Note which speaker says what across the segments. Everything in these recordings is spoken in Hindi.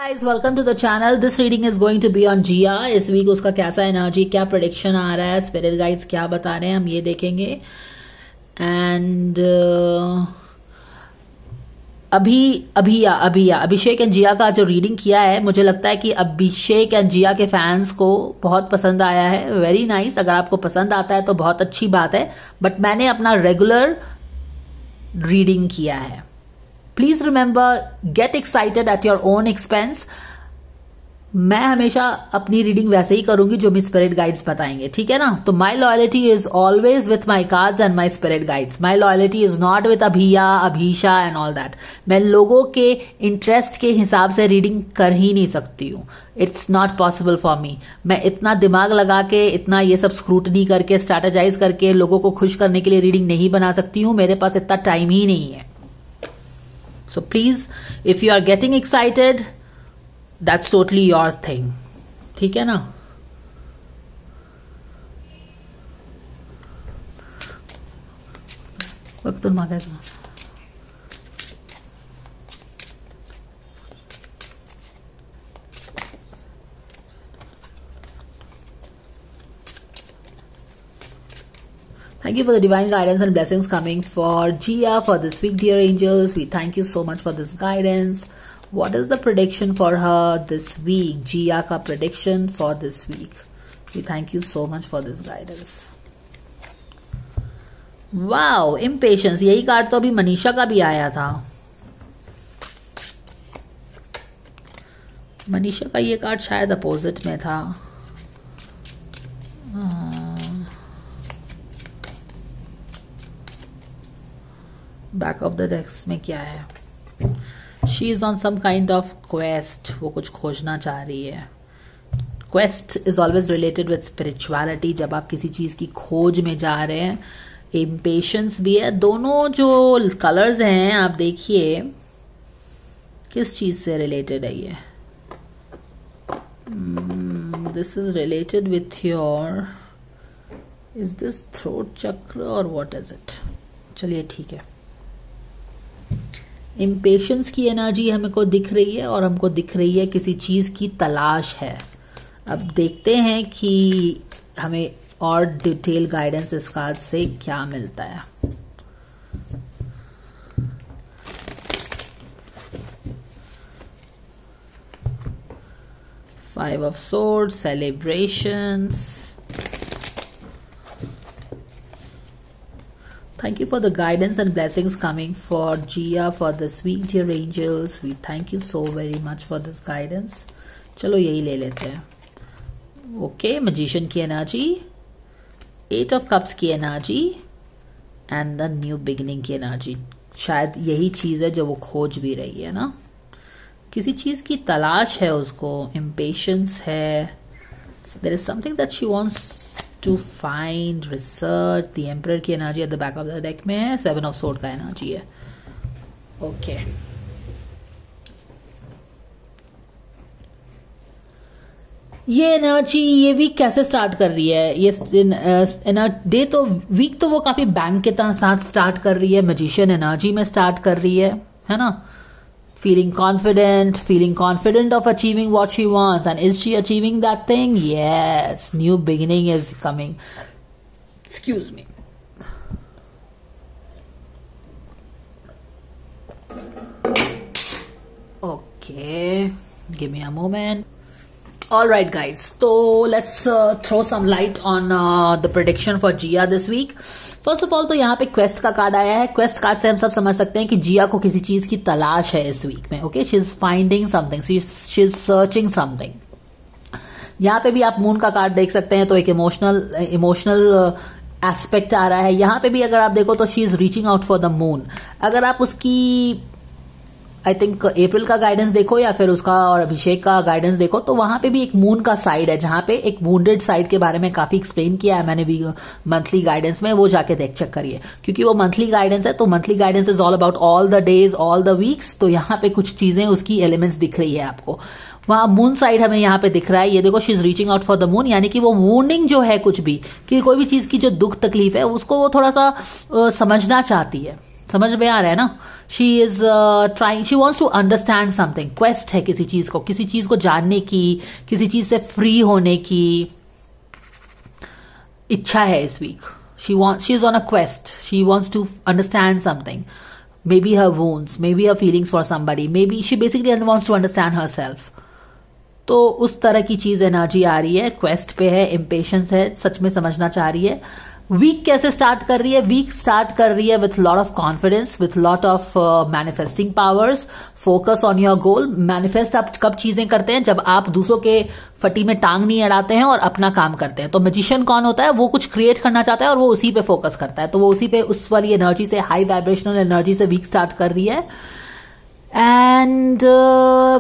Speaker 1: Guys, welcome to the channel. This reading is going to be on जिया. इस वीक उसका कैसा एनर्जी, क्या प्रेडिक्शन आ रहा है, स्पिरिट गाइड्स क्या बता रहे हैं, हम ये देखेंगे. एंड अभिषेक एंड जिया का जो रीडिंग किया है, मुझे लगता है कि अभिषेक एंड जिया के फैंस को बहुत पसंद आया है. Very nice. अगर आपको पसंद आता है तो बहुत अच्छी बात है, बट मैंने अपना रेगुलर रीडिंग किया है. Please remember, get excited at your own expense. मैं हमेशा अपनी रीडिंग वैसे ही करूंगी जो मेरे स्पिरिट गाइड्स बताएंगे, ठीक है ना. तो my loyalty is always with my cards and my spirit guides. My loyalty is not with Abhiya, Abhisha and all that. मैं लोगों के इंटरेस्ट के हिसाब से रीडिंग कर ही नहीं सकती हूँ. It's not possible for me. मैं इतना दिमाग लगा के, इतना ये सब स्क्रूटनी करके, स्ट्रैटेजाइज करके लोगों को खुश करने के लिए रीडिंग नहीं बना सकती हूँ. मेरे पास इतना टाइम ही नहीं है. So please, if you are getting excited, that's totally your thing. ठीक है ना. वक्त मांगा था. Thank you for the divine guidance and blessings coming for Jiya for this week, dear angels. We thank you so much for this guidance. What is the prediction for her this week? Jiya ka prediction for this week. We thank you so much for this guidance. Wow, impatience. यही कार्ड तो अभी मनीषा का भी आया था. मनीषा का ये कार्ड शायद अपोजिट में था. बैक ऑफ द डेस्क में क्या है? She is on some kind of quest. वो कुछ खोजना चाह रही है. Quest is always related with spirituality. जब आप किसी चीज की खोज में जा रहे हैं. इम्पेशंस भी है. दोनों जो कलर्स हैं आप देखिए किस चीज से रिलेटेड है ये. This is related with your, is this throat चक्र और व्हाट इज इट? चलिए ठीक है. इम्पेशंस की एनर्जी हमको दिख रही है और हमको दिख रही है किसी चीज की तलाश है. अब देखते हैं कि हमें और डिटेल गाइडेंस इस कार्ड से क्या मिलता है. Five of swords, celebrations. Thank you for the guidance and blessings coming for Jiya for this week, dear angels. We thank you so very much for this guidance. चलो यही ले लेते हैं. Okay, magician की एनर्जी, 8 of cups की energy and the new beginning की एनर्जी. शायद यही चीज है जो वो खोज भी रही है ना. किसी चीज की तलाश है उसको. Impatience है. There is something that she wants to find, research. The Emperor की energy at the back of the deck में है. 7 of Swords का एनर्जी है. ओके, ये एनर्जी ये वीक कैसे स्टार्ट कर रही है? ये डे तो वीक तो वो काफी बैंक के साथ स्टार्ट कर रही है. मैजिशियन एनर्जी में स्टार्ट कर रही है ना. feeling confident of achieving what she wants. And is she achieving that thing? Yes. New beginning is coming. Excuse me. Okay. Give me a moment. Alright guys, so let's throw some light on the prediction for Jiya this week. First of all तो यहाँ पे क्वेस्ट का कार्ड आया है. क्वेस्ट कार्ड से हम सब समझ सकते हैं कि जिया को किसी चीज की तलाश है इस वीक में. Okay, she is finding something, she is searching something. यहाँ पे भी आप मून का कार्ड देख सकते हैं तो एक इमोशनल एस्पेक्ट आ रहा है. यहाँ पे भी अगर आप देखो तो she is reaching out for the moon. अगर आप उसकी आई थिंक अप्रैल का गाइडेंस देखो या फिर उसका और अभिषेक का गाइडेंस देखो तो वहां पे भी एक मून का साइड है जहां पे एक वुंडेड साइड के बारे में काफी एक्सप्लेन किया है मैंने भी मंथली गाइडेंस में. वो जाके चेक करिए क्योंकि वो मंथली गाइडेंस है. तो monthly guidance is all about all the days, all the weeks. तो यहाँ पे कुछ चीजें उसकी एलिमेंट्स दिख रही है आपको. वहां मून साइड हमें यहाँ पे दिख रहा है. ये देखो, she is reaching out for the moon, यानी कि वो वूंडिंग जो है कुछ भी कि कोई भी चीज की जो दुख तकलीफ है उसको वो थोड़ा सा समझना चाहती है. समझ में आ रहा है ना? She is trying, she wants to understand something. Quest है किसी चीज को जानने की, किसी चीज से फ्री होने की इच्छा है इस week. She is on a quest, she wants to understand something, maybe her wounds, maybe her feelings for somebody, maybe she basically wants to understand herself। तो उस तरह की चीज एनर्जी आ रही है, क्वेस्ट पे है, इम्पेशंस है, सच में समझना चाह रही है। वीक कैसे स्टार्ट कर रही है? वीक स्टार्ट कर रही है with lot of confidence, with lot of manifesting powers, focus on your goal. Manifest आप कब चीजें करते हैं? जब आप दूसरों के फटी में टांग नहीं अड़ाते हैं और अपना काम करते हैं। तो मैजिशियन कौन होता है? वो कुछ क्रिएट करना चाहता है और वो उसी पे फोकस करता है। तो वो उसी पे, उस वाली एनर्जी से, हाई वाइब्रेशनल एनर्जी से वीक स्टार्ट कर रही है। एंड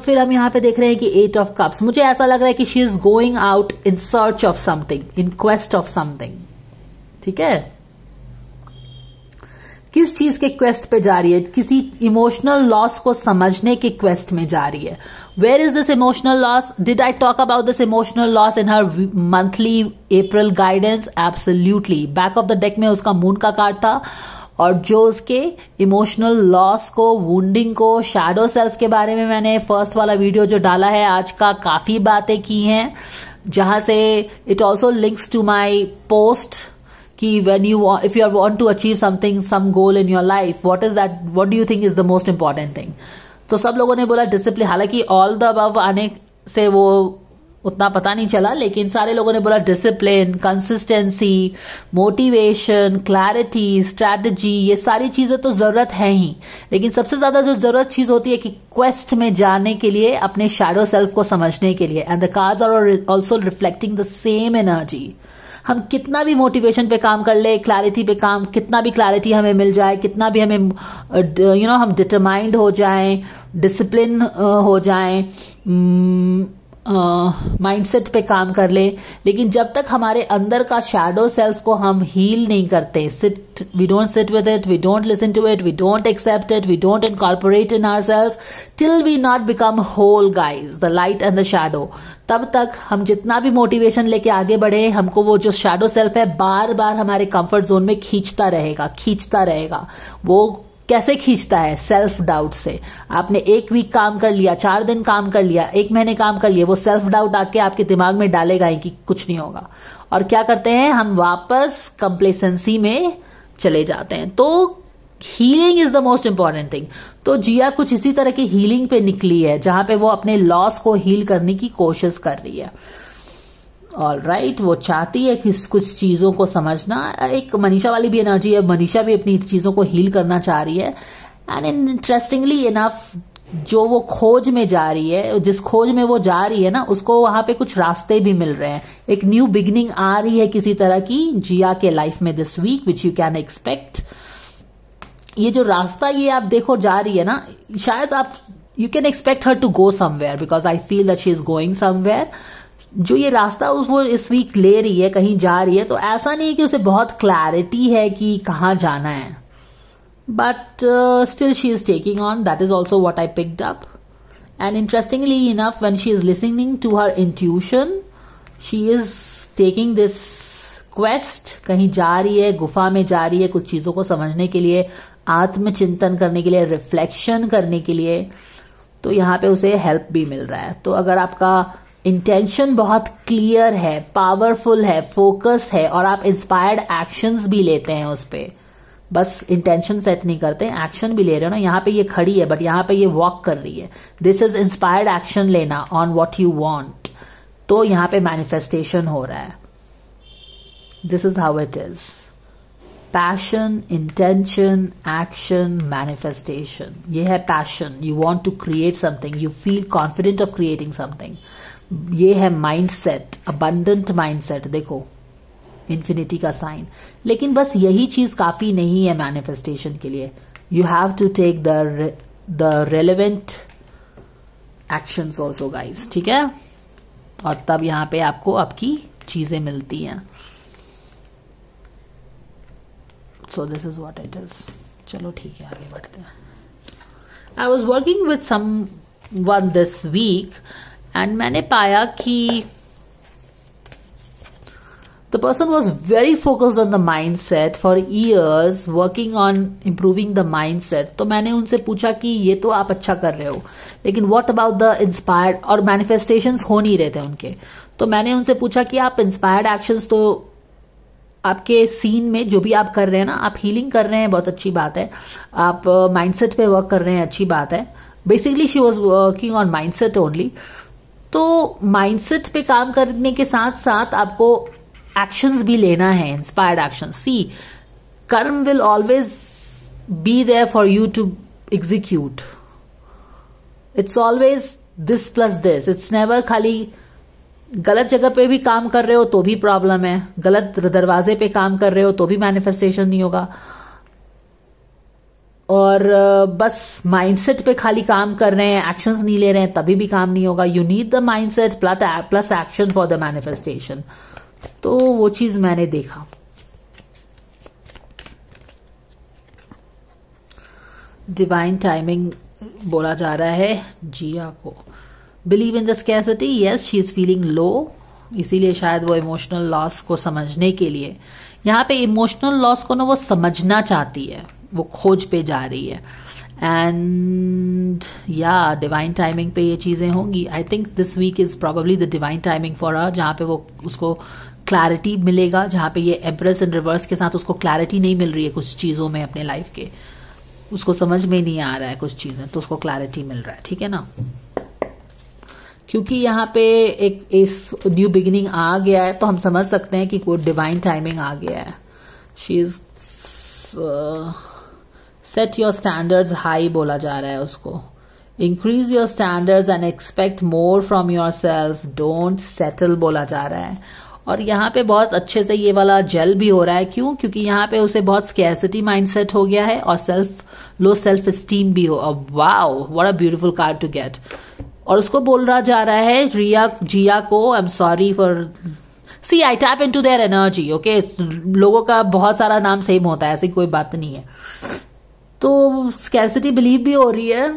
Speaker 1: फिर हम यहां पे देख रहे हैं कि 8 ऑफ कप्स। मुझे ऐसा लग रहा है कि she is going out in search of something, in quest of something. ठीक है, किस चीज के क्वेस्ट पे जा रही है? किसी इमोशनल लॉस को समझने के क्वेस्ट में जा रही है। Where is this emotional loss? Did I talk about this emotional loss in her monthly April guidance? Absolutely. Back of the deck में उसका मून का कार्ड था और जो उसके इमोशनल लॉस को, वुंडिंग को, शैडो सेल्फ के बारे में मैंने फर्स्ट वाला वीडियो जो डाला है आज का, काफी बातें की हैं, जहां से it also links to my post कि when you want, if you want to achieve something, some goal in your life, what do you think is the most important thing? तो सब लोगों ने बोला डिसिप्लिन। हालांकि ऑल द अबव आने से वो उतना पता नहीं चला, लेकिन सारे लोगों ने बोला discipline, consistency, motivation, clarity, strategy, ये सारी चीजें तो जरूरत है ही, लेकिन सबसे ज्यादा जो जरूरत चीज होती है कि क्वेस्ट में जाने के लिए, अपने शैडो सेल्फ को समझने के लिए। And the cards are also reflecting the same energy. हम कितना भी मोटिवेशन पे काम कर ले, क्लैरिटी पे काम, कितना भी क्लैरिटी हमें मिल जाए, कितना भी हमें हम डिटरमाइंड हो जाएं, डिसिप्लिन हो जाएं, माइंडसेट पे काम कर ले, लेकिन जब तक हमारे अंदर का शैडो सेल्फ को हम हील नहीं करते, we don't sit with it, we don't listen to it, we don't accept it, we don't incorporate in ourselves, till we not become whole guys, the light and the shadow, तब तक हम जितना भी मोटिवेशन लेके आगे बढ़े, हमको वो जो शैडो सेल्फ है बार बार हमारे कंफर्ट जोन में खींचता रहेगा। वो कैसे खींचता है? सेल्फ डाउट से। आपने 1 वीक काम कर लिया, 4 दिन काम कर लिया, 1 महीने काम कर लिया, वो सेल्फ डाउट आके आपके दिमाग में डालेगा ही कि कुछ नहीं होगा। और क्या करते हैं हम? वापस कंप्लेसेंसी में चले जाते हैं। तो healing is the most important thing. तो जिया कुछ इसी तरह की हीलिंग पे निकली है, जहां पे वो अपने लॉस को हील करने की कोशिश कर रही है। ऑल राइट, वो चाहती है कि कुछ चीजों को समझना। एक मनीषा वाली भी एनर्जी है, मनीषा भी अपनी चीजों को हील करना चाह रही है। एंड इंटरेस्टिंगली इनफ, जो वो खोज में जा रही है, जिस खोज में वो जा रही है ना, उसको वहां पे कुछ रास्ते भी मिल रहे हैं। एक न्यू बिगिनिंग आ रही है किसी तरह की जिया के लाइफ में this week, which you can expect. ये जो रास्ता ये आप देखो जा रही है ना, शायद आप you can expect her to go somewhere, because I feel that she is going somewhere. जो ये रास्ता वो इस वीक ले रही है, कहीं जा रही है, तो ऐसा नहीं है कि उसे बहुत क्लैरिटी है कि कहाँ जाना है, but still she is taking on. That is also what I picked up. And interestingly enough, when she is listening to her intuition, she is taking this quest. कहीं जा रही है, गुफा में जा रही है, कुछ चीजों को समझने के लिए, आत्मचिंतन करने के लिए, रिफ्लेक्शन करने के लिए। तो यहाँ पे उसे हेल्प भी मिल रहा है। तो अगर आपका इंटेंशन बहुत क्लियर है, पावरफुल है, फोकस है, और आप इंस्पायर्ड एक्शंस भी लेते हैं उस पे, बस इंटेंशन सेट नहीं करते, एक्शन भी ले रहे हो ना। यहाँ पे ये खड़ी है, बट यहाँ पे ये वॉक कर रही है। दिस इज इंस्पायर्ड एक्शन लेना ऑन व्हाट यू वांट। तो यहाँ पे मैनिफेस्टेशन हो रहा है। This is how it is. Passion, intention, action, manifestation. ये है passion. You want to create something, you feel confident of creating something. ये है माइंडसेट, अबंडेंट माइंडसेट। देखो इन्फिनिटी का साइन। लेकिन बस यही चीज काफी नहीं है मैनिफेस्टेशन के लिए। You have to take the relevant actions also guys, ठीक है। और तब यहां पे आपको आपकी चीजें मिलती हैं। So this is what it is. चलो ठीक है, आगे बढ़ते हैं। I was working with someone this week and मैंने पाया कि The person was very focused on the mindset for years, working on improving the mindset. तो मैंने उनसे पूछा कि ये तो आप अच्छा कर रहे हो, लेकिन what about the inspired, और manifestations हो नहीं रहे थे उनके. तो मैंने उनसे पूछा कि आप inspired actions तो आपके सीन में जो भी आप कर रहे हैं ना, आप हीलिंग कर रहे हैं, बहुत अच्छी बात है. आप माइंडसेट पे वर्क कर रहे हैं, अच्छी बात है. Basically she was working on mindset only. तो माइंडसेट पे काम करने के साथ साथ आपको एक्शंस भी लेना है, inspired actions. See, karma will always be there for you to execute. It's always this plus this. It's never खाली गलत जगह पे भी काम कर रहे हो तो भी प्रॉब्लम है, गलत दरवाजे पे काम कर रहे हो तो भी मैनिफेस्टेशन नहीं होगा, और बस माइंडसेट पे खाली काम कर रहे हैं, एक्शंस नहीं ले रहे हैं, तभी भी काम नहीं होगा. You need the mindset plus action for the manifestation. तो वो चीज मैंने देखा. डिवाइन टाइमिंग बोला जा रहा है जिया को. Believe in the scarcity. Yes, she is feeling low, इसीलिए शायद वो इमोशनल लॉस को समझने के लिए, यहाँ पे इमोशनल लॉस को ना वो समझना चाहती है, वो खोज पे जा रही है. एंड या डिवाइन टाइमिंग पे ये चीजें होंगी. I think this week is probably the divine timing for her, जहाँ पे वो उसको क्लैरिटी मिलेगा, जहाँ पे ये एम्प्रेस इन रिवर्स के साथ उसको क्लैरिटी नहीं मिल रही है कुछ चीजों में अपने लाइफ के, उसको समझ में नहीं आ रहा है कुछ चीजें, तो उसको क्लैरिटी मिल रहा है. ठीक है ना, क्योंकि यहाँ पे एक इस न्यू बिगिनिंग आ गया है, तो हम समझ सकते हैं कि कोई डिवाइन टाइमिंग आ गया है. She is set your standards high बोला जा रहा है उसको. Increase your standards and expect more from your self, don't settle बोला जा रहा है. और यहाँ पे बहुत अच्छे से ये वाला जेल भी हो रहा है. क्यों? क्योंकि यहाँ पे उसे बहुत स्कैर्सिटी माइंडसेट हो गया है और लो सेल्फ एस्टीम भी हो. Wow, what a beautiful card to get. और उसको बोल रहा जा रहा है जिया को, I am sorry for, see I tap into their energy. Okay, लोगों का बहुत सारा नाम सेम होता है, ऐसी कोई बात नहीं है. तो स्कैर्सिटी बिलीव भी हो रही है,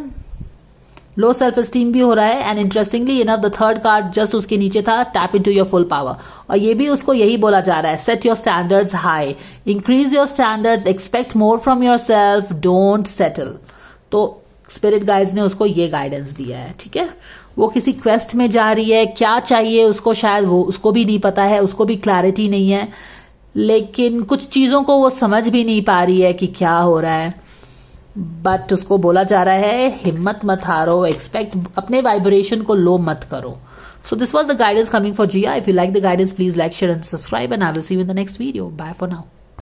Speaker 1: लो सेल्फ एस्टीम भी हो रहा है. And interestingly enough the third card just उसके नीचे था, tap into your full power. और ये भी उसको यही बोला जा रहा है, set your standards high, increase your standards, expect more from your self, don't settle. तो स्पिरिट गाइड्स ने उसको ये गाइडेंस दिया है. ठीक है, वो किसी क्वेस्ट में जा रही है, क्या चाहिए उसको शायद वो उसको भी नहीं पता है, उसको भी क्लैरिटी नहीं है, लेकिन कुछ चीजों को वो समझ भी नहीं पा रही है कि क्या हो रहा है. बट उसको बोला जा रहा है हिम्मत मत हारो, एक्सपेक्ट, अपने वाइब्रेशन को लो मत करो. So this was the guidance coming for Jiya. If you like the guidance, please like, share and subscribe, and I will see you in the next video. Bye for now.